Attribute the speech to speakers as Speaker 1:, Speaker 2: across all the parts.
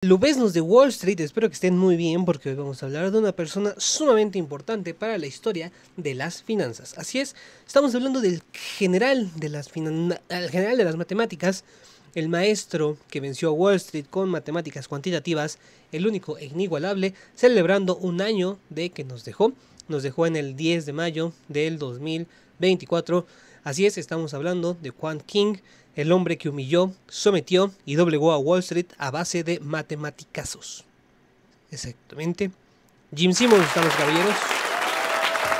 Speaker 1: Lubeznos de Wall Street, espero que estén muy bien porque hoy vamos a hablar de una persona sumamente importante para la historia de las finanzas. Así es, estamos hablando del general de las matemáticas, el maestro que venció a Wall Street con matemáticas cuantitativas, el único e inigualable, celebrando un año de que nos dejó en el 10 de mayo del 2024. Así es, estamos hablando de Quant King, el hombre que humilló, sometió y doblegó a Wall Street a base de matematicazos. Exactamente. Jim Simons, estamos caballeros.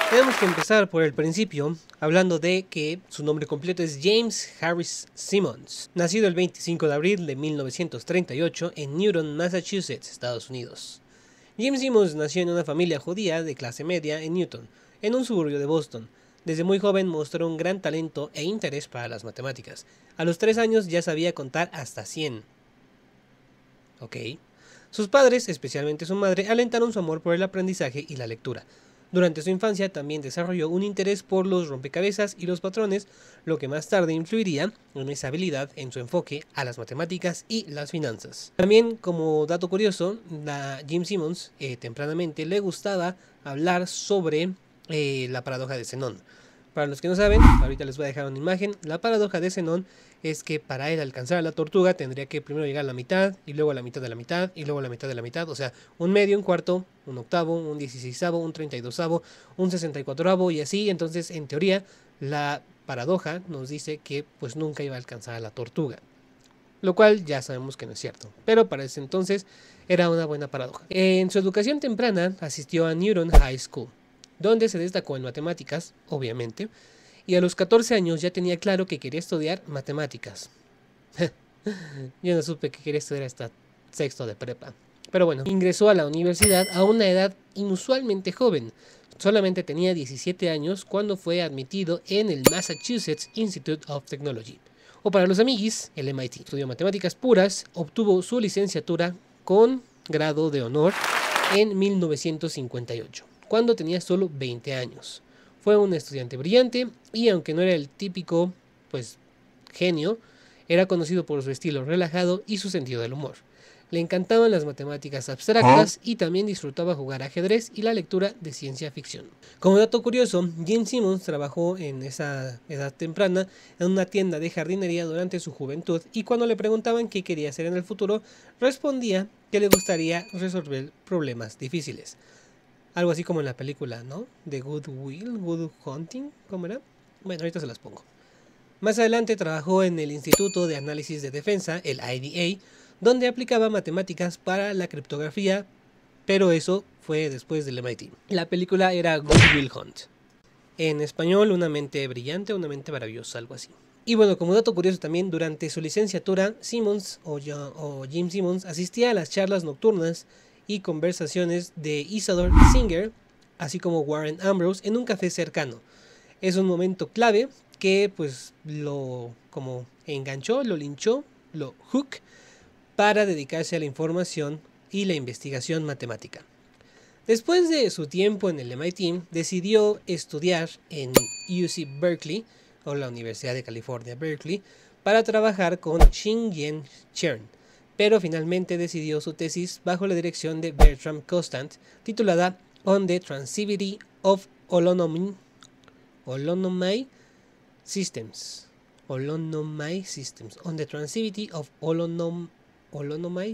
Speaker 1: Tenemos que empezar por el principio, hablando de que su nombre completo es James Harris Simons, nacido el 25 de abril de 1938 en Newton, Massachusetts, Estados Unidos. Jim Simons nació en una familia judía de clase media en Newton, en un suburbio de Boston. Desde muy joven mostró un gran talento e interés para las matemáticas. A los 3 años ya sabía contar hasta 100. Ok. Sus padres, especialmente su madre, alentaron su amor por el aprendizaje y la lectura. Durante su infancia también desarrolló un interés por los rompecabezas y los patrones, lo que más tarde influiría en esa habilidad en su enfoque a las matemáticas y las finanzas. También, como dato curioso, a Jim Simons tempranamente le gustaba hablar sobre la paradoja de Zenón. Para los que no saben, ahorita les voy a dejar una imagen. La paradoja de Zenón es que para él alcanzar a la tortuga tendría que primero llegar a la mitad, y luego a la mitad de la mitad, y luego a la mitad de la mitad. O sea, un medio, un cuarto, un octavo, un 16avo, un 32avo, un 64avo y así. Entonces, en teoría, la paradoja nos dice que pues nunca iba a alcanzar a la tortuga. Lo cual ya sabemos que no es cierto. Pero para ese entonces era una buena paradoja. En su educación temprana asistió a Newton High School, donde se destacó en matemáticas, obviamente, y a los 14 años ya tenía claro que quería estudiar matemáticas. Yo no supe que quería estudiar hasta sexto de prepa. Pero bueno, ingresó a la universidad a una edad inusualmente joven. Solamente tenía 17 años cuando fue admitido en el Massachusetts Institute of Technology, o para los amiguis, el MIT. Estudió matemáticas puras, obtuvo su licenciatura con grado de honor en 1958. Cuando tenía solo 20 años. Fue un estudiante brillante y aunque no era el típico, genio, era conocido por su estilo relajado y su sentido del humor. Le encantaban las matemáticas abstractas y también disfrutaba jugar ajedrez y la lectura de ciencia ficción. Como dato curioso, Jim Simons trabajó en esa edad temprana en una tienda de jardinería durante su juventud y cuando le preguntaban qué quería hacer en el futuro, respondía que le gustaría resolver problemas difíciles. Algo así como en la película, ¿no? De Good Hunting, ¿cómo era? Bueno, ahorita se las pongo. Más adelante trabajó en el Instituto de Análisis de Defensa, el IDA, donde aplicaba matemáticas para la criptografía, pero eso fue después del MIT. La película era Good Will Hunt. En español, una mente brillante, una mente maravillosa, algo así. Y bueno, como dato curioso también, durante su licenciatura, Simons o Jim Simons asistía a las charlas nocturnas y conversaciones de Isadore Singer, así como Warren Ambrose, en un café cercano. Es un momento clave que pues lo como enganchó, lo linchó, lo hook para dedicarse a la información y la investigación matemática. Después de su tiempo en el MIT, decidió estudiar en UC Berkeley, o la Universidad de California, Berkeley, para trabajar con Shin-Yen Chern, pero finalmente decidió su tesis bajo la dirección de Bertram Constant, titulada On the Transitivity of Holonomy Systems. On the Transitivity of Holonomy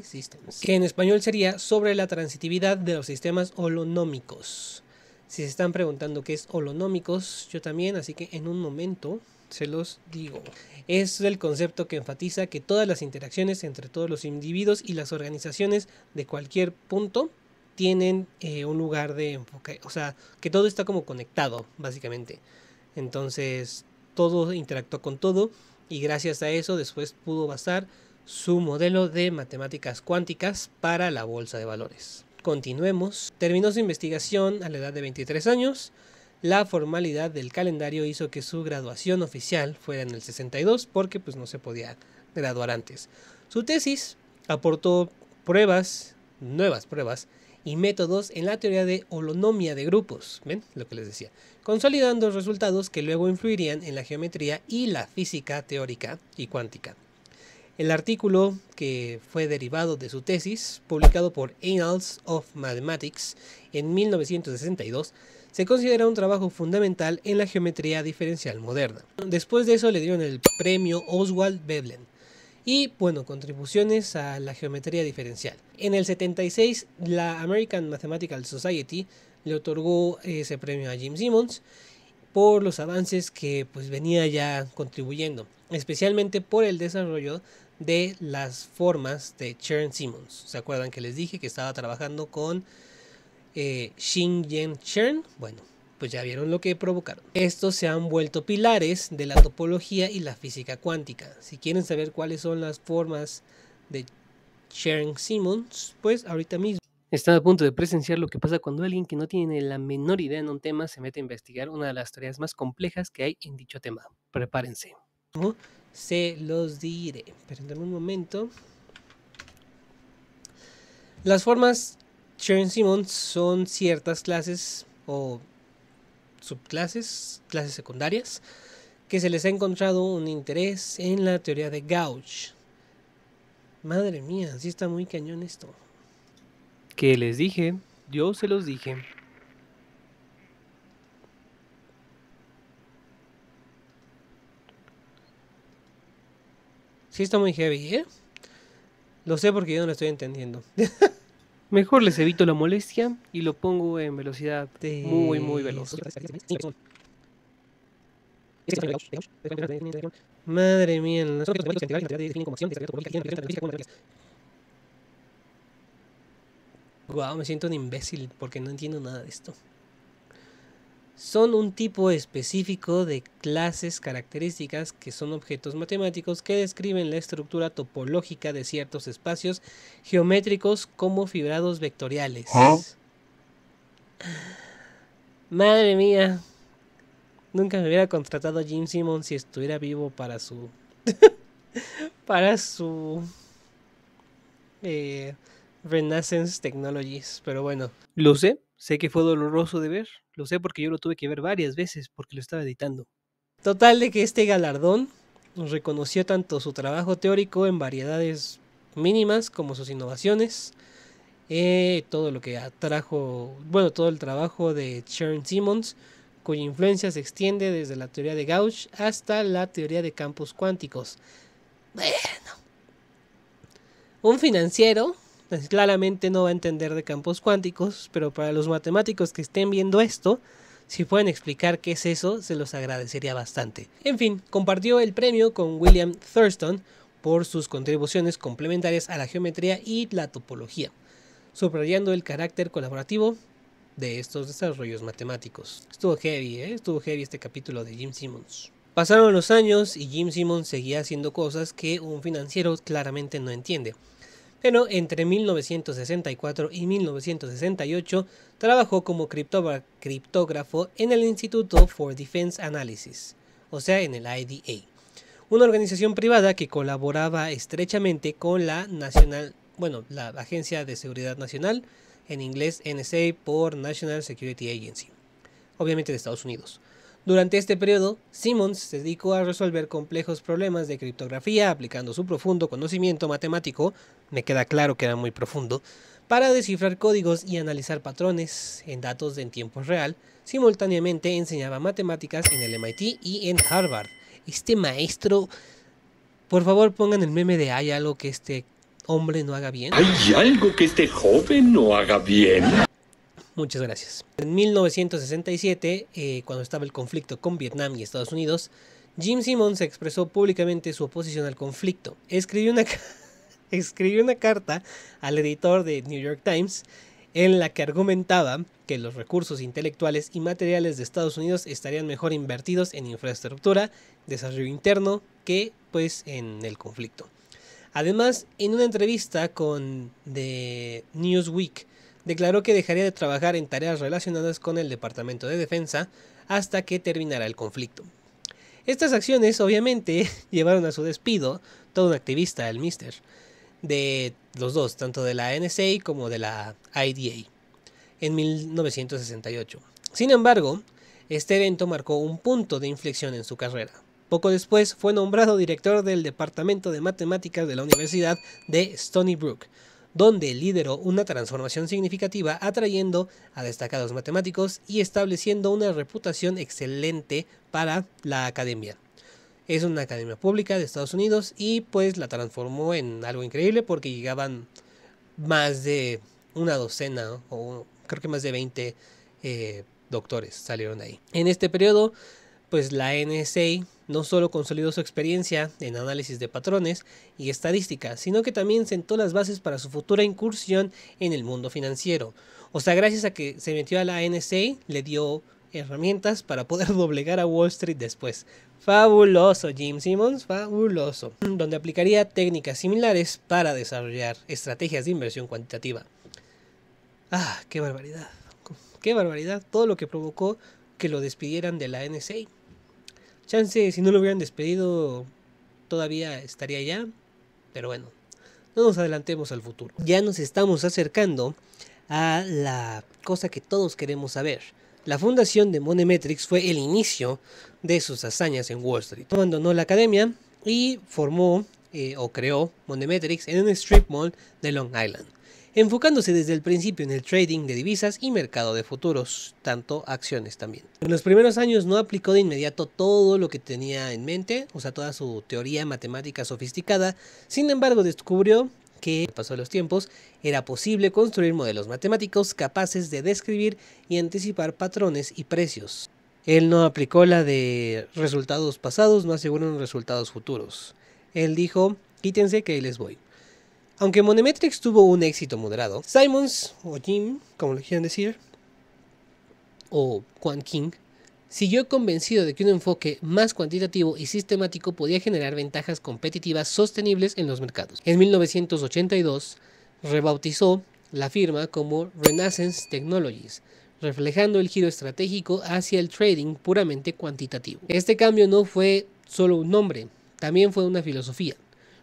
Speaker 1: Systems, que en español sería sobre la transitividad de los sistemas holonómicos. Si se están preguntando qué es holonómicos, yo también, así que en un momento se los digo. Es el concepto que enfatiza que todas las interacciones entre todos los individuos y las organizaciones de cualquier punto tienen un lugar de enfoque, o sea, que todo está como conectado, básicamente. Entonces, todo interactúa con todo y gracias a eso después pudo basar su modelo de matemáticas cuánticas para la bolsa de valores. Continuemos. Terminó su investigación a la edad de 23 años. La formalidad del calendario hizo que su graduación oficial fuera en el 62 porque pues no se podía graduar antes. Su tesis aportó nuevas pruebas y métodos en la teoría de holonomia de grupos, ¿ven? Lo que les decía, consolidando resultados que luego influirían en la geometría y la física teórica y cuántica. El artículo, que fue derivado de su tesis, publicado por Annals of Mathematics en 1962, se considera un trabajo fundamental en la geometría diferencial moderna. Después de eso le dieron el premio Oswald Veblen y, bueno, contribuciones a la geometría diferencial. En el 76, la American Mathematical Society le otorgó ese premio a Jim Simmons por los avances que pues venía ya contribuyendo, especialmente por el desarrollo de las formas de Chern-Simons. ¿Se acuerdan que les dije que estaba trabajando con Shin-Yen Chern? Bueno, pues ya vieron lo que provocaron. Estos se han vuelto pilares de la topología y la física cuántica. Si quieren saber cuáles son las formas de Chern-Simons, pues ahorita mismo están a punto de presenciar lo que pasa cuando alguien que no tiene la menor idea en un tema se mete a investigar una de las teorías más complejas que hay en dicho tema. Prepárense. Se los diré. Esperen un momento. Las formas Chern-Simons son ciertas clases o subclases, clases secundarias, que se les ha encontrado un interés en la teoría de Gauge. Madre mía, sí está muy cañón esto. ¿Qué les dije? Yo se los dije. Sí está muy heavy, ¿eh? Lo sé porque yo no lo estoy entendiendo. Mejor les evito la molestia y lo pongo en velocidad muy veloz. Madre mía. Wow, me siento un imbécil porque no entiendo nada de esto. Son un tipo específico de clases características que son objetos matemáticos que describen la estructura topológica de ciertos espacios geométricos como fibrados vectoriales. Madre mía. Nunca me hubiera contratado a Jim Simmons si estuviera vivo para su... para su... Renaissance Technologies. Pero bueno, lo sé que fue doloroso de ver. Lo sé porque yo lo tuve que ver varias veces porque lo estaba editando. Total de que este galardón reconoció tanto su trabajo teórico en variedades mínimas como sus innovaciones. Todo lo que atrajo, bueno, todo el trabajo de Chern-Simons, cuya influencia se extiende desde la teoría de Gauge hasta la teoría de campos cuánticos. Bueno, un financiero pues claramente no va a entender de campos cuánticos, pero para los matemáticos que estén viendo esto, si pueden explicar qué es eso, se los agradecería bastante. En fin, compartió el premio con William Thurston por sus contribuciones complementarias a la geometría y la topología, subrayando el carácter colaborativo de estos desarrollos matemáticos. Estuvo heavy, estuvo heavy este capítulo de Jim Simmons. Pasaron los años y Jim Simmons seguía haciendo cosas que un financiero claramente no entiende. Pero entre 1964 y 1968 trabajó como criptógrafo en el Instituto for Defense Analysis, o sea, en el IDA, una organización privada que colaboraba estrechamente con la Agencia de Seguridad Nacional, en inglés NSA por National Security Agency, obviamente de Estados Unidos. Durante este periodo, Simmons se dedicó a resolver complejos problemas de criptografía aplicando su profundo conocimiento matemático, me queda claro que era muy profundo, para descifrar códigos y analizar patrones en datos en tiempo real. Simultáneamente enseñaba matemáticas en el MIT y en Harvard. Este maestro, por favor pongan el meme de "hay algo que este hombre no haga bien".
Speaker 2: ¿Hay algo que este joven no haga bien?
Speaker 1: Muchas gracias. En 1967, cuando estaba el conflicto con Vietnam y Estados Unidos, Jim Simmons expresó públicamente su oposición al conflicto. Escribió una carta al editor de New York Times en la que argumentaba que los recursos intelectuales y materiales de Estados Unidos estarían mejor invertidos en infraestructura, desarrollo interno, que pues en el conflicto. Además, en una entrevista con The Newsweek, declaró que dejaría de trabajar en tareas relacionadas con el Departamento de Defensa hasta que terminara el conflicto. Estas acciones obviamente llevaron a su despido, todo un activista, el Mr., de los dos, tanto de la NSA como de la IDA, en 1968. Sin embargo, este evento marcó un punto de inflexión en su carrera. Poco después fue nombrado director del Departamento de Matemáticas de la Universidad de Stony Brook, donde lideró una transformación significativa atrayendo a destacados matemáticos y estableciendo una reputación excelente para la academia. Es una academia pública de Estados Unidos y pues la transformó en algo increíble porque llegaban más de una docena o creo que más de 20 doctores salieron ahí. En este periodo pues la NSA no solo consolidó su experiencia en análisis de patrones y estadística, sino que también sentó las bases para su futura incursión en el mundo financiero. O sea, gracias a que se metió a la NSA, le dio herramientas para poder doblegar a Wall Street después. Fabuloso, Jim Simons, fabuloso. Donde aplicaría técnicas similares para desarrollar estrategias de inversión cuantitativa. ¡Ah, qué barbaridad! ¡Qué barbaridad! Todo lo que provocó que lo despidieran de la NSA. Chance, si no lo hubieran despedido, todavía estaría allá. Pero bueno, no nos adelantemos al futuro. Ya nos estamos acercando a la cosa que todos queremos saber. La fundación de Monemetrics fue el inicio de sus hazañas en Wall Street. Abandonó la academia y formó o creó Monemetrics en un strip mall de Long Island, enfocándose desde el principio en el trading de divisas y mercado de futuros, tanto acciones también. En los primeros años no aplicó de inmediato todo lo que tenía en mente, o sea, toda su teoría matemática sofisticada. Sin embargo, descubrió que, pasó los tiempos, era posible construir modelos matemáticos capaces de describir y anticipar patrones y precios. Él no aplicó la de resultados pasados no aseguran resultados futuros. Él dijo, quítense que ahí les voy. Aunque Monemetrics tuvo un éxito moderado, Simons, o Jim, como lo quieran decir, o Quan King, siguió convencido de que un enfoque más cuantitativo y sistemático podía generar ventajas competitivas sostenibles en los mercados. En 1982, rebautizó la firma como Renaissance Technologies, reflejando el giro estratégico hacia el trading puramente cuantitativo. Este cambio no fue solo un nombre, también fue una filosofía.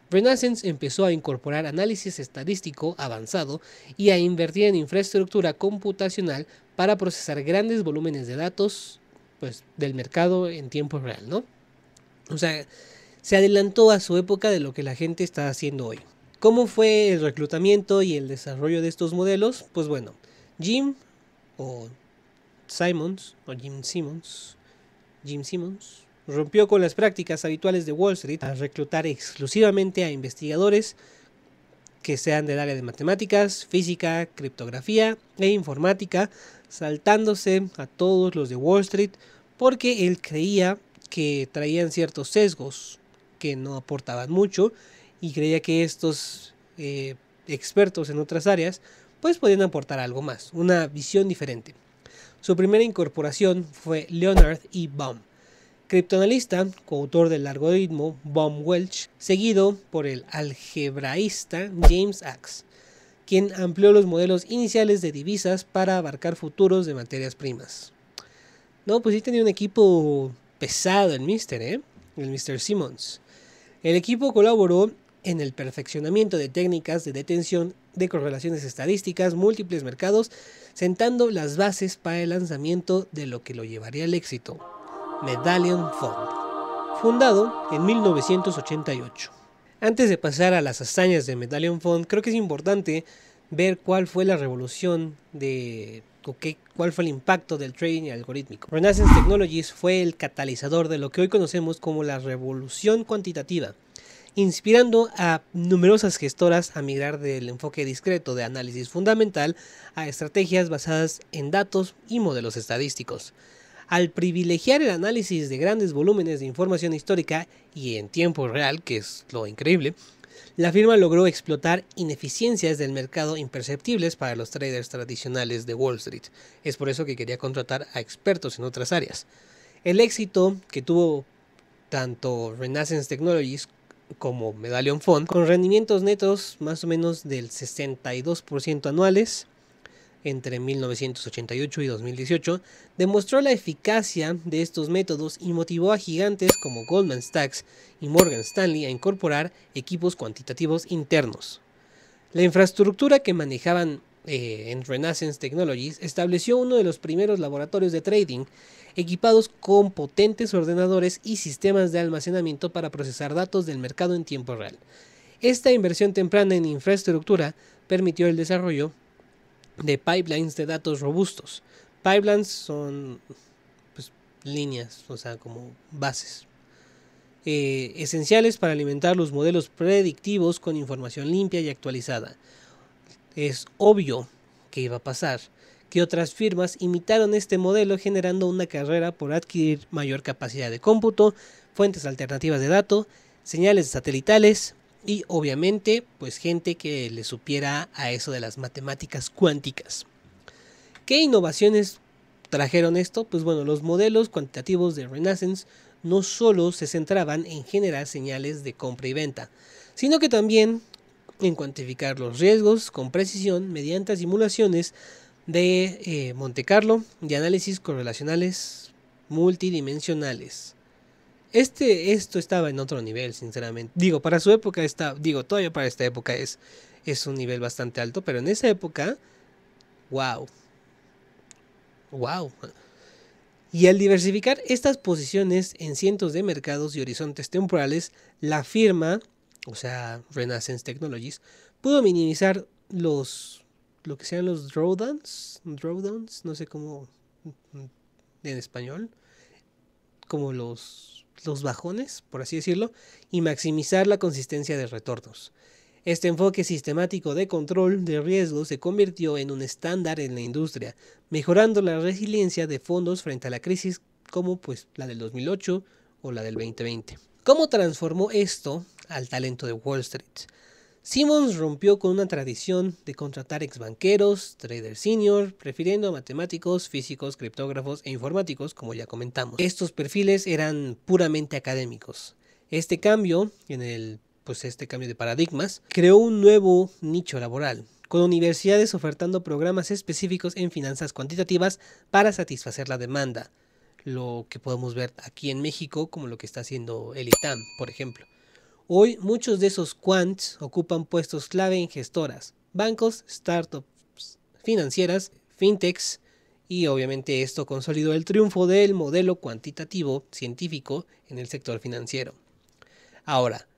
Speaker 1: Renaissance empezó a incorporar análisis estadístico avanzado y a invertir en infraestructura computacional para procesar grandes volúmenes de datos pues, del mercado en tiempo real, ¿no? O sea, se adelantó a su época de lo que la gente está haciendo hoy. ¿Cómo fue el reclutamiento y el desarrollo de estos modelos? Pues bueno, Jim o Simons o Jim Simons rompió con las prácticas habituales de Wall Street a reclutar exclusivamente a investigadores que sean del área de matemáticas, física, criptografía e informática, saltándose a todos los de Wall Street porque él creía que traían ciertos sesgos que no aportaban mucho y creía que estos expertos en otras áreas pues podían aportar algo más, una visión diferente. Su primera incorporación fue Leonard E. Baum, criptoanalista, coautor del algoritmo Baum-Welch, seguido por el algebraísta James Axe, quien amplió los modelos iniciales de divisas para abarcar futuros de materias primas. No, pues sí tenía un equipo pesado el Mr. Simons. El equipo colaboró en el perfeccionamiento de técnicas de detención de correlaciones estadísticas, múltiples mercados, sentando las bases para el lanzamiento de lo que lo llevaría al éxito. Medallion Fund, fundado en 1988. Antes de pasar a las hazañas de Medallion Fund, creo que es importante ver cuál fue la revolución cuál fue el impacto del trading algorítmico. Renaissance Technologies fue el catalizador de lo que hoy conocemos como la revolución cuantitativa, inspirando a numerosas gestoras a migrar del enfoque discreto de análisis fundamental a estrategias basadas en datos y modelos estadísticos. Al privilegiar el análisis de grandes volúmenes de información histórica y en tiempo real, que es lo increíble, la firma logró explotar ineficiencias del mercado imperceptibles para los traders tradicionales de Wall Street. Es por eso que quería contratar a expertos en otras áreas. El éxito que tuvo tanto Renaissance Technologies como Medallion Fund, con rendimientos netos más o menos del 62% anuales, entre 1988 y 2018, demostró la eficacia de estos métodos y motivó a gigantes como Goldman Sachs y Morgan Stanley a incorporar equipos cuantitativos internos. La infraestructura que manejaban en Renaissance Technologies, estableció uno de los primeros laboratorios de trading equipados con potentes ordenadores y sistemas de almacenamiento para procesar datos del mercado en tiempo real. Esta inversión temprana en infraestructura permitió el desarrollo de pipelines de datos robustos. Pipelines son pues, líneas, o sea, como bases, esenciales para alimentar los modelos predictivos con información limpia y actualizada. Es obvio que iba a pasar, que otras firmas imitaron este modelo generando una carrera por adquirir mayor capacidad de cómputo, fuentes alternativas de datos, señales satelitales y obviamente pues gente que le supiera a eso de las matemáticas cuánticas. ¿Qué innovaciones trajeron esto? Pues bueno, los modelos cuantitativos de Renaissance no solo se centraban en generar señales de compra y venta, sino que también en cuantificar los riesgos con precisión mediante simulaciones de Monte Carlo y análisis correlacionales multidimensionales. Esto estaba en otro nivel, sinceramente. Para su época todavía para esta época es un nivel bastante alto, pero en esa época, wow. Y al diversificar estas posiciones en cientos de mercados y horizontes temporales, la firma, o sea, Renaissance Technologies, pudo minimizar lo que sean los drawdowns, no sé cómo en español, como los bajones, por así decirlo, y maximizar la consistencia de retornos. Este enfoque sistemático de control de riesgos se convirtió en un estándar en la industria, mejorando la resiliencia de fondos frente a la crisis como pues la del 2008 o la del 2020. ¿Cómo transformó esto al talento de Wall Street? Simmons rompió con una tradición de contratar exbanqueros, traders senior, prefiriendo a matemáticos, físicos, criptógrafos e informáticos, como ya comentamos. Estos perfiles eran puramente académicos. Este cambio de paradigmas creó un nuevo nicho laboral, con universidades ofertando programas específicos en finanzas cuantitativas para satisfacer la demanda. Lo que podemos ver aquí en México, como lo que está haciendo el ITAM, por ejemplo. Hoy muchos de esos quants ocupan puestos clave en gestoras, bancos, startups financieras, fintechs, y obviamente esto consolidó el triunfo del modelo cuantitativo científico en el sector financiero. Ahora,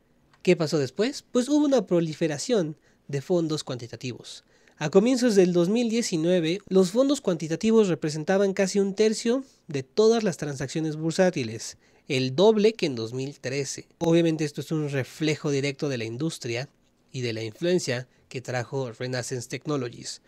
Speaker 1: ¿qué pasó después? Pues hubo una proliferación de fondos cuantitativos. A comienzos del 2019, los fondos cuantitativos representaban casi un tercio de todas las transacciones bursátiles, el doble que en 2013. Obviamente esto es un reflejo directo de la industria y de la influencia que trajo Renaissance Technologies.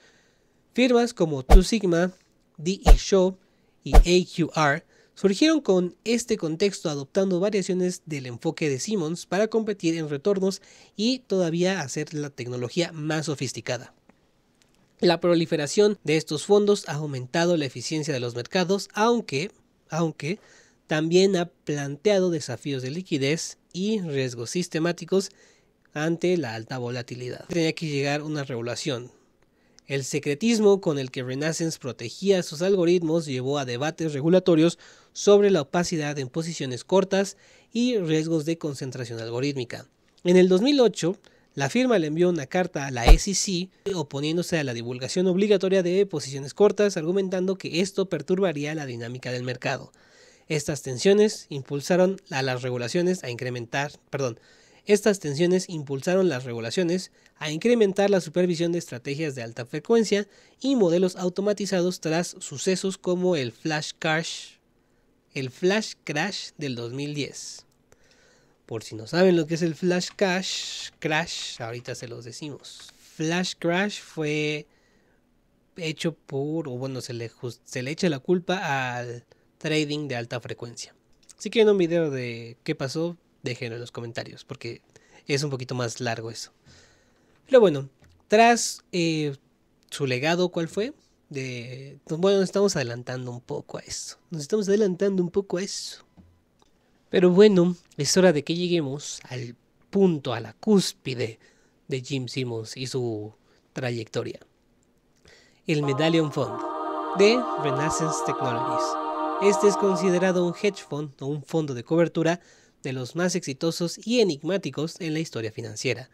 Speaker 1: Firmas como Two Sigma, D.E. Shaw y AQR surgieron con este contexto adoptando variaciones del enfoque de Simmons para competir en retornos y todavía hacer la tecnología más sofisticada. La proliferación de estos fondos ha aumentado la eficiencia de los mercados, aunque también ha planteado desafíos de liquidez y riesgos sistemáticos ante la alta volatilidad. Tenía que llegar una regulación. El secretismo con el que Renaissance protegía sus algoritmos llevó a debates regulatorios sobre la opacidad en posiciones cortas y riesgos de concentración algorítmica. En el 2008, la firma le envió una carta a la SEC oponiéndose a la divulgación obligatoria de posiciones cortas, argumentando que esto perturbaría la dinámica del mercado. Estas tensiones impulsaron las regulaciones a incrementar la supervisión de estrategias de alta frecuencia y modelos automatizados tras sucesos como el flash crash del 2010. Por si no saben lo que es el flash crash, ahorita se los decimos. Flash crash fue hecho se le echa la culpa al trading de alta frecuencia. Si quieren un video de qué pasó, déjenlo en los comentarios, porque es un poquito más largo eso. Pero bueno, tras su legado, ¿cuál fue? Nos estamos adelantando un poco a eso. Pero bueno, es hora de que lleguemos al punto, a la cúspide de Jim Simmons y su trayectoria. El Medallion Fund de Renaissance Technologies. Este es considerado un hedge fund o un fondo de cobertura de los más exitosos y enigmáticos en la historia financiera.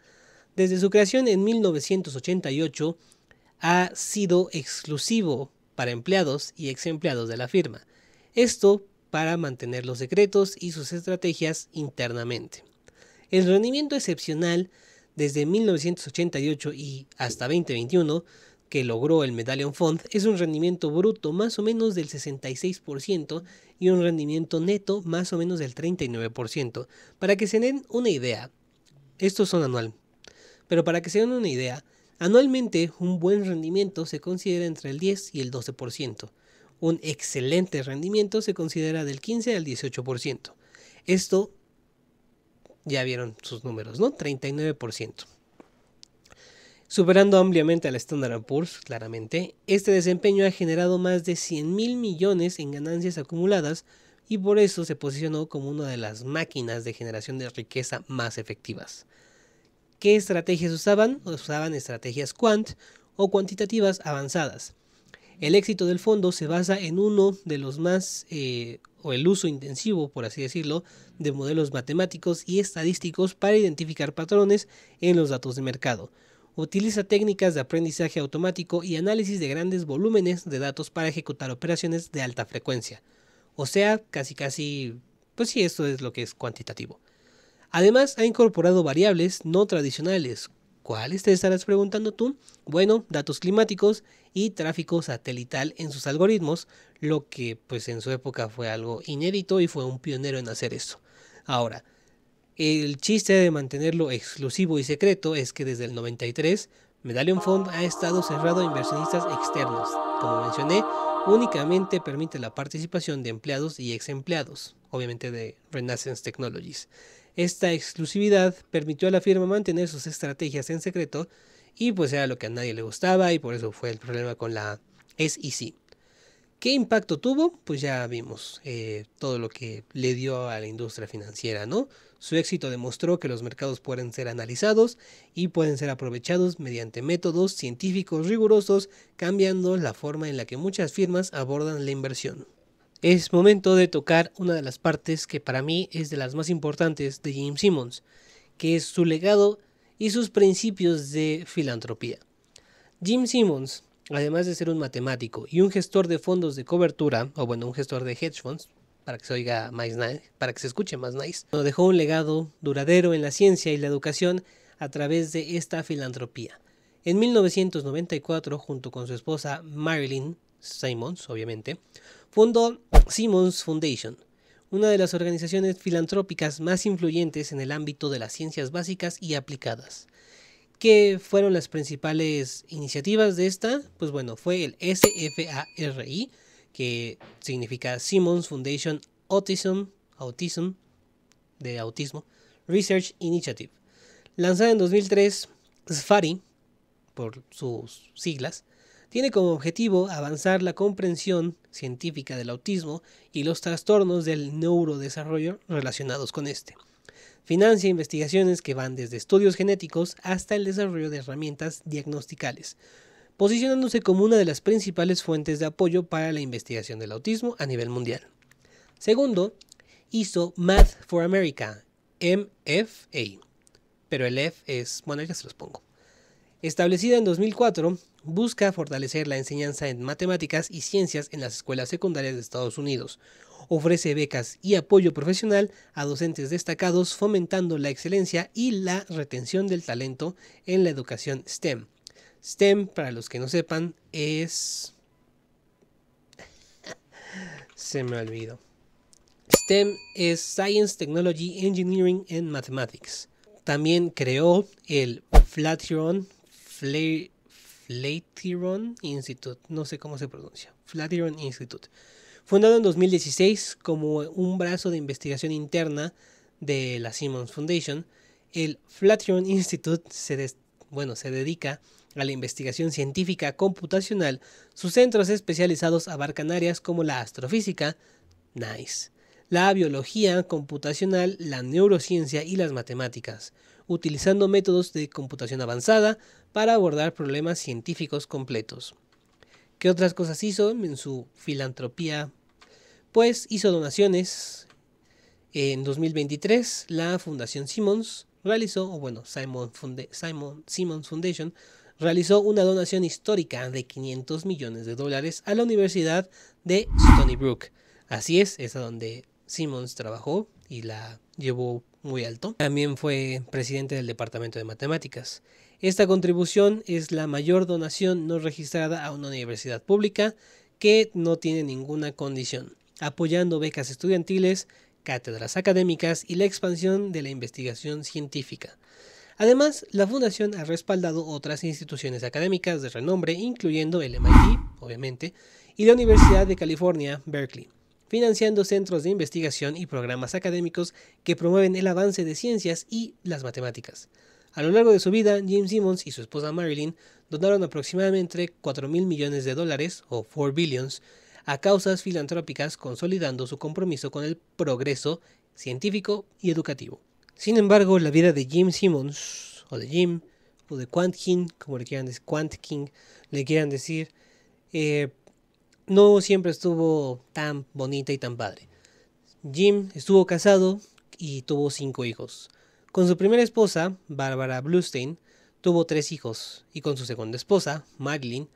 Speaker 1: Desde su creación en 1988 ha sido exclusivo para empleados y ex empleados de la firma. Esto para mantener los secretos y sus estrategias internamente. El rendimiento excepcional desde 1988 y hasta 2021 que logró el Medallion Fund es un rendimiento bruto más o menos del 66% y un rendimiento neto más o menos del 39%. Para que se den una idea, estos son anual, pero para que se den una idea, anualmente un buen rendimiento se considera entre el 10 y el 12%. Un excelente rendimiento se considera del 15 al 18%. Esto, ya vieron sus números, ¿no? 39%. Superando ampliamente al Standard & Poor's, claramente, este desempeño ha generado más de 100.000 millones en ganancias acumuladas y por eso se posicionó como una de las máquinas de generación de riqueza más efectivas. ¿Qué estrategias usaban? Usaban estrategias quant o cuantitativas avanzadas. El éxito del fondo se basa en uno de los más, o el uso intensivo, por así decirlo, de modelos matemáticos y estadísticos para identificar patrones en los datos de mercado. Utiliza técnicas de aprendizaje automático y análisis de grandes volúmenes de datos para ejecutar operaciones de alta frecuencia. O sea, casi, pues sí, esto es lo que es cuantitativo. Además, ha incorporado variables no tradicionales. ¿Cuáles te estarás preguntando tú? Bueno, datos climáticos y tráfico satelital en sus algoritmos, lo que pues en su época fue algo inédito y fue un pionero en hacer eso. Ahora, el chiste de mantenerlo exclusivo y secreto es que desde el 93, Medallion Fund ha estado cerrado a inversionistas externos. Como mencioné, únicamente permite la participación de empleados y ex empleados, obviamente de Renaissance Technologies. Esta exclusividad permitió a la firma mantener sus estrategias en secreto y pues era lo que a nadie le gustaba y por eso fue el problema con la SEC. ¿Qué impacto tuvo? Pues ya vimos todo lo que le dio a la industria financiera, ¿no? Su éxito demostró que los mercados pueden ser analizados y pueden ser aprovechados mediante métodos científicos rigurosos, cambiando la forma en la que muchas firmas abordan la inversión. Es momento de tocar una de las partes que para mí es de las más importantes de Jim Simons, que es su legado y sus principios de filantropía. Jim Simons, además de ser un matemático y un gestor de fondos de cobertura, o bueno, un gestor de hedge funds, para que se oiga más nice, para que se escuche más nice, dejó un legado duradero en la ciencia y la educación a través de esta filantropía. En 1994, junto con su esposa Marilyn Simons, obviamente, fundó Simons Foundation, una de las organizaciones filantrópicas más influyentes en el ámbito de las ciencias básicas y aplicadas. ¿Qué fueron las principales iniciativas de esta? Pues bueno, fue el SFARI, que significa Simons Foundation Autism de autismo, Research Initiative. Lanzada en 2003, SFARI, por sus siglas, tiene como objetivo avanzar la comprensión científica del autismo y los trastornos del neurodesarrollo relacionados con este. Financia investigaciones que van desde estudios genéticos hasta el desarrollo de herramientas diagnosticales, posicionándose como una de las principales fuentes de apoyo para la investigación del autismo a nivel mundial. Segundo, hizo Math for America, MFA, pero el F es, bueno, ya se los pongo. Establecida en 2004, busca fortalecer la enseñanza en matemáticas y ciencias en las escuelas secundarias de Estados Unidos. Ofrece becas y apoyo profesional a docentes destacados, fomentando la excelencia y la retención del talento en la educación STEM. STEM, para los que no sepan, es... Se me olvidó. STEM es Science, Technology, Engineering and Mathematics. También creó el Flatiron Institute, no sé cómo se pronuncia, Flatiron Institute, fundado en 2016 como un brazo de investigación interna de la Simons Foundation. El Flatiron Institute se dedica a la investigación científica computacional. Sus centros especializados abarcan áreas como la astrofísica, la biología computacional, la neurociencia y las matemáticas, utilizando métodos de computación avanzada para abordar problemas científicos completos. ¿Qué otras cosas hizo en su filantropía? Pues hizo donaciones. En 2023, la Fundación Simons Simons Foundation realizó una donación histórica de $500 millones a la Universidad de Stony Brook. Así es a donde Simmons trabajó y la llevó muy alto. También fue presidente del Departamento de Matemáticas. Esta contribución es la mayor donación no registrada a una universidad pública que no tiene ninguna condición, apoyando becas estudiantiles, cátedras académicas y la expansión de la investigación científica. Además, la fundación ha respaldado otras instituciones académicas de renombre, incluyendo el MIT, obviamente, y la Universidad de California, Berkeley, financiando centros de investigación y programas académicos que promueven el avance de ciencias y las matemáticas. A lo largo de su vida, Jim Simmons y su esposa Marilyn donaron aproximadamente $4,000 millones o 4 billions, a causas filantrópicas, consolidando su compromiso con el progreso científico y educativo. Sin embargo, la vida de Jim Simmons, o de Jim, o de Quant King, como le quieran decir, no siempre estuvo tan bonita y tan padre. Jim estuvo casado y tuvo 5 hijos. Con su primera esposa, Barbara Bluestein, tuvo 3 hijos, y con su segunda esposa, Marilyn,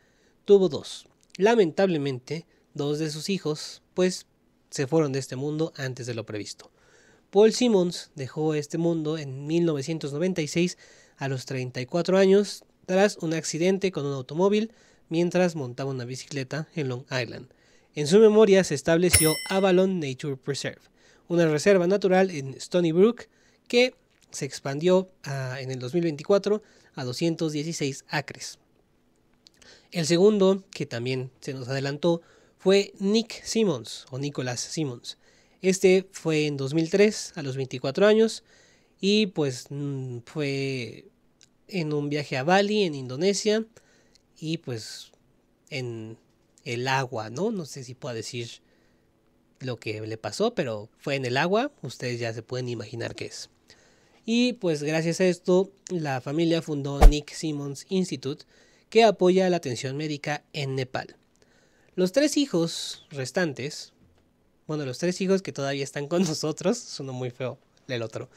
Speaker 1: tuvo 2. Lamentablemente, 2 de sus hijos, pues, se fueron de este mundo antes de lo previsto. Paul Simmons dejó este mundo en 1996 a los 34 años tras un accidente con un automóvil mientras montaba una bicicleta en Long Island. En su memoria se estableció Avalon Nature Preserve, una reserva natural en Stony Brook que se expandió en el 2024 a 216 acres. El segundo, que también se nos adelantó, fue Nick Simmons o Nicholas Simmons. Este fue en 2003 a los 24 años y pues fue en un viaje a Bali, en Indonesia, y pues en el agua, no sé si puedo decir lo que le pasó, pero fue en el agua, ustedes ya se pueden imaginar qué es. Y pues gracias a esto la familia fundó Nick Simmons Institute, que apoya la atención médica en Nepal. Los 3 hijos restantes, los 3 hijos que todavía están con nosotros, sonó muy feo el otro.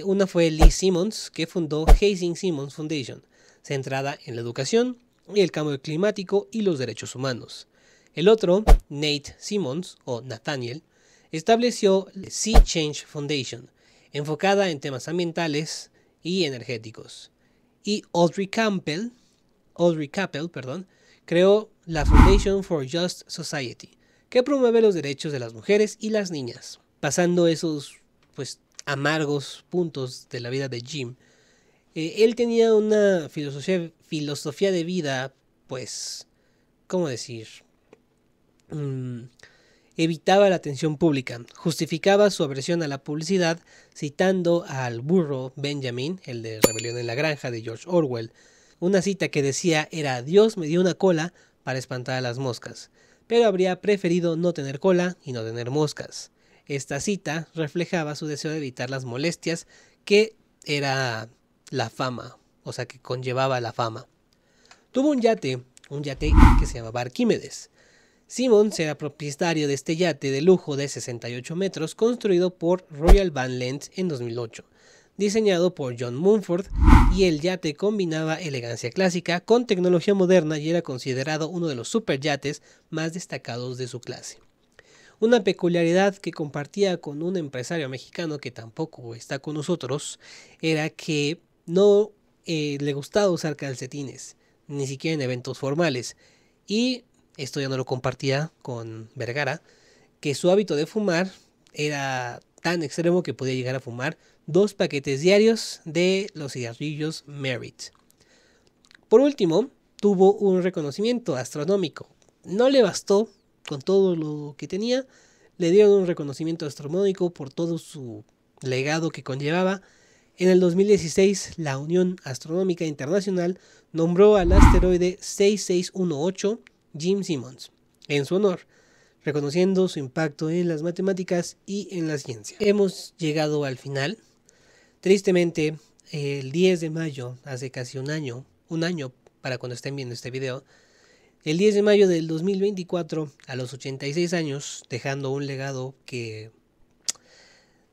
Speaker 1: Una fue Lee Simmons, que fundó Hazing Simmons Foundation, centrada en la educación y el cambio climático y los derechos humanos. El otro, Nate Simmons, o Nathaniel, estableció Sea Change Foundation, enfocada en temas ambientales y energéticos. Y Audrey Campbell, creó la Foundation for Just Society, que promueve los derechos de las mujeres y las niñas. Pasando esos amargos puntos de la vida de Jim, él tenía una filosofía de vida, ¿cómo decir? Evitaba la atención pública, justificaba su aversión a la publicidad citando al burro Benjamin, el de Rebelión en la Granja de George Orwell. Una cita que decía era: Dios me dio una cola para espantar a las moscas, pero habría preferido no tener cola y no tener moscas. Esta cita reflejaba su deseo de evitar las molestias que era la fama, que conllevaba la fama. Tuvo un yate que se llamaba Arquímedes. Simmons era propietario de este yate de lujo de 68 metros construido por Royal Van Lent en 2008, diseñado por John Mumford, y el yate combinaba elegancia clásica con tecnología moderna y era considerado uno de los superyates más destacados de su clase. Una peculiaridad que compartía con un empresario mexicano que tampoco está con nosotros era que no le gustaba usar calcetines, ni siquiera en eventos formales, y esto ya no lo compartía con Vergara, que su hábito de fumar era tan extremo que podía llegar a fumar 2 paquetes diarios de los cigarrillos Merit. Por último, tuvo un reconocimiento astronómico. No le bastó con todo lo que tenía, le dieron un reconocimiento astronómico por todo su legado que conllevaba. En el 2016, la Unión Astronómica Internacional nombró al asteroide 6618 Jim Simmons en su honor, reconociendo su impacto en las matemáticas y en la ciencia. Hemos llegado al final. Tristemente, el 10 de mayo, hace casi un año para cuando estén viendo este video, el 10 de mayo del 2024, a los 86 años, dejando un legado que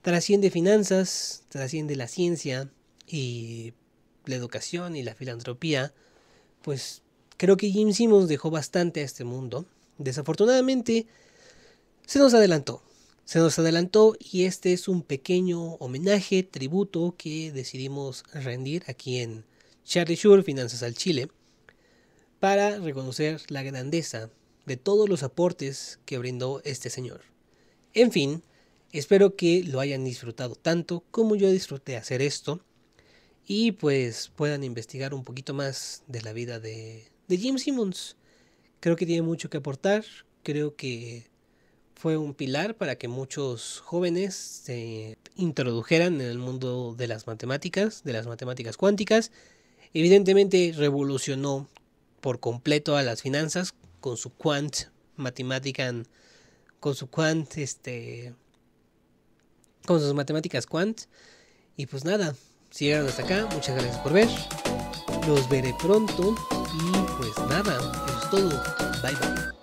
Speaker 1: trasciende finanzas, trasciende la ciencia y la educación y la filantropía, pues creo que Jim Simmons dejó bastante a este mundo. Desafortunadamente se nos adelantó. Se nos adelantó y este es un pequeño homenaje, tributo que decidimos rendir aquí en Charlie Shore, Finanzas al Chile, para reconocer la grandeza de todos los aportes que brindó este señor. En fin, espero que lo hayan disfrutado tanto como yo disfruté hacer esto y pues puedan investigar un poquito más de la vida de Jim Simmons. Creo que tiene mucho que aportar, creo que fue un pilar para que muchos jóvenes se introdujeran en el mundo de las matemáticas cuánticas. Evidentemente revolucionó por completo a las finanzas con su quant mathematican, con su quant con sus matemáticas quant. Y pues nada, si llegaron hasta acá, muchas gracias por ver. Los veré pronto y pues nada, eso es todo. Bye bye.